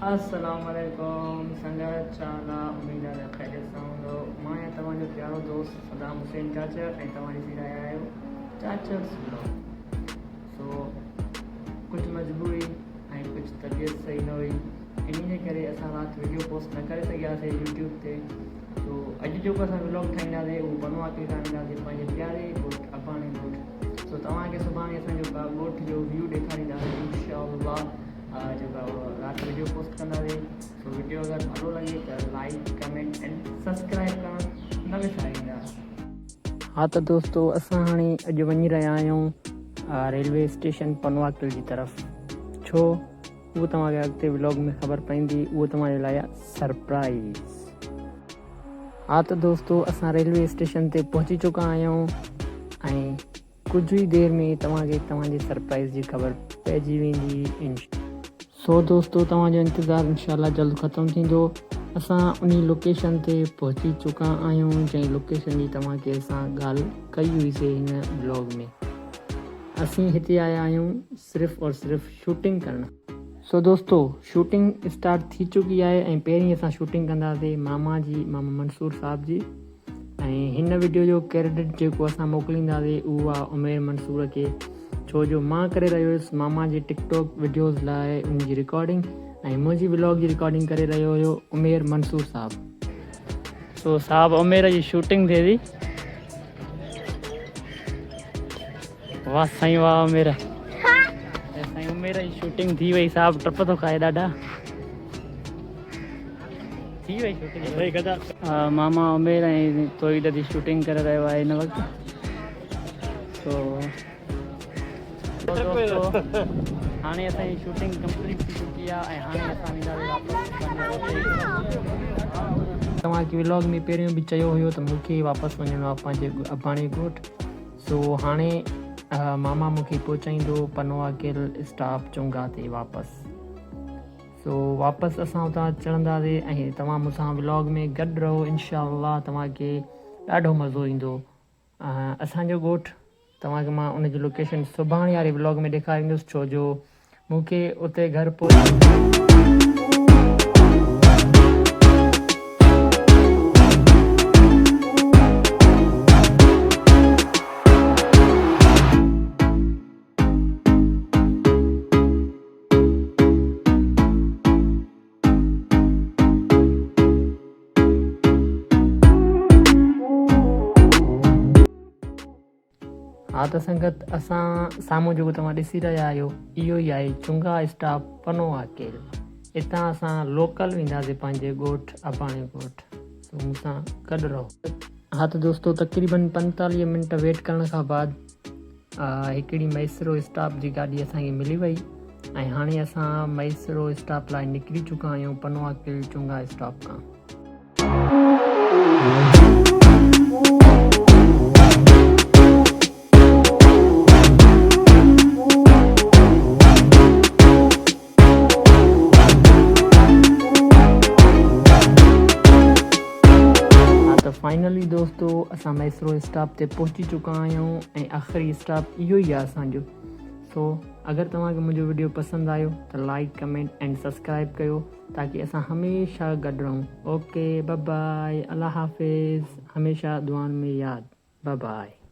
अस्सलामुअलैकुम संगत चाला उम्मीद है खैरियत से होंदो। मां या तव्हांजो प्यारो दोस्त सदाम हुसैन चाचा ऐं तव्हां ॾिसी रहिया आहियो चाचर्स व्लॉग। सो कुछ मजबूरी ऐं कुछ तबीयत सही न हुई, इन जे करे असां राति वीडियो पोस्ट न करे सघियासीं यूट्यूब ते। तो अॼु जेको असां व्लॉग ठाहींदासीं उहो बनवाती ठाहींदासीं पंहिंजे प्यारे ॻोठु अबाणी ॻोठु। सो तव्हांखे सुभाणे असांजो ॻोठ जो व्यू ॾेखारींदासीं इंशाअल्लाह। जेका राति वीडियो पोस्ट कंदासीं। सो वीडियो अगरि भलो लॻे त लाइक कमेंट एंड सब्सक्राइब करणु न विसारींदा। हाँ तो दोस्तों असां हाणे अॼु वञी रहिया आहियूं रेलवे स्टेशन पनवाकिल जी तरफ़। छो वो तव्हांखे अॻिते व्लॉग में ख़बर पवंदी, उहो तव्हांजे लाइ सरप्राइज़। हाँ तो दोस्तों असां रेलवे स्टेशन ते पहुची चुका आहियूं ऐं कुछ ही देर में तव्हांखे तव्हांजे सरप्राइज़ जी ख़बर पइजी वेंदी। सो दोस्तों तव्हांजो इंतज़ारु इंशाल्लाह जल्द ख़त्म थींदो। असां उन लोकेशन ते पहुची चुका आहियूं जंहिं लोकेशन जी तव्हांखे असां ॻाल्हि कई हुईसीं हिन ब्लॉग में। असीं हिते आया आहियूं सिर्फ़ु और सिर्फ़ु शूटिंग करणु। सो दोस्तों शूटिंग स्टार्ट थी चुकी आहे ऐं पहिरीं असां शूटिंग कंदासीं मामा मंसूर साहब जी। ऐं हिन वीडियो जो क्रेडिट जेको असां मोकिलींदासीं उहो आहे उमेर मंसूर खे, छो जो मां करे रहियो हुयुसि मामा जे टिकटॉक वीडियोज़ लाइ उनजी रिकॉर्डिंग ऐं मुंहिंजी व्लॉग जी रिकॉर्डिंग करे रहियो हुयो उमेर मंसूर साहब। सो साहब उमेर जी शूटिंग थिए थी। वाह साईं वाह उमेर, साईं उमेर जी शूटिंग थी वई। साहब टप थो खाए ॾाढा। थी वई शूटिंग। मामा उमेर ऐं तोहीद जी शूटिंग करे रहियो आहे हिन वक़्तु। दोस्तों हाणे असांजी शूटिंग कंप्लीट थी चुकी आहे ऐं हाणे असां वेंदासीं वापसि। तव्हांखे व्लॉग में पहिरियों बि चयो हुयो त मूंखे वापसि वञिणो आहे पंहिंजे अबाणी ॻोठु। सो हाणे मामा मूंखे पहुचाईंदो पनवाकिल स्टॉप चुंगा ते वापसि। सो वापसि असां हुतां चढ़ंदासीं ऐं तव्हां मूंसां व्लॉग में गॾु रहो इंशाअल्लाह। तव्हांखे ॾाढो मज़ो ईंदो। असांजो ॻोठु तव्हांखे मां उनजी लोकेशन सुभाणे वारे व्लॉग में ॾेखारींदुसि, छो जो मूंखे उते घर हाँ तो संगत असां साम्हूं जेको तव्हां ॾिसी रहिया आहियो इहो ई आहे चुंगा स्टॉप पनवाकिल। हितां असां लोकल वेंदासीं पंहिंजे ॻोठु अबाणी ॻोठु। सो मूंसां गॾु रहो। हाँ तो दोस्तों तक़रीबन 45 मिंट वेट करण खां बाद हिकिड़ी मैसरो स्टॉप जी गाॾी असांखे मिली वई ऐं हाणे असां मैसरो स्टॉप लाइ निकिरी चुका आहियूं पनवाकिल चुंगा स्टॉप खां। फाइनली दोस्तों असां मैसरो स्टॉप ते पहुची चुका आहियूं ऐं आख़िरी स्टॉप इहो ई आहे असांजो। सो अगरि तव्हांखे मुंहिंजो वीडियो पसंदि आयो त लाइक कमेंट एंड सब्सक्राइब कयो ताकी असां हमेशह गॾु रहूं। ओके बाय बाय, अल्लाह हाफ़िज़, हमेशह दुआनि में यादि, बाय बाय।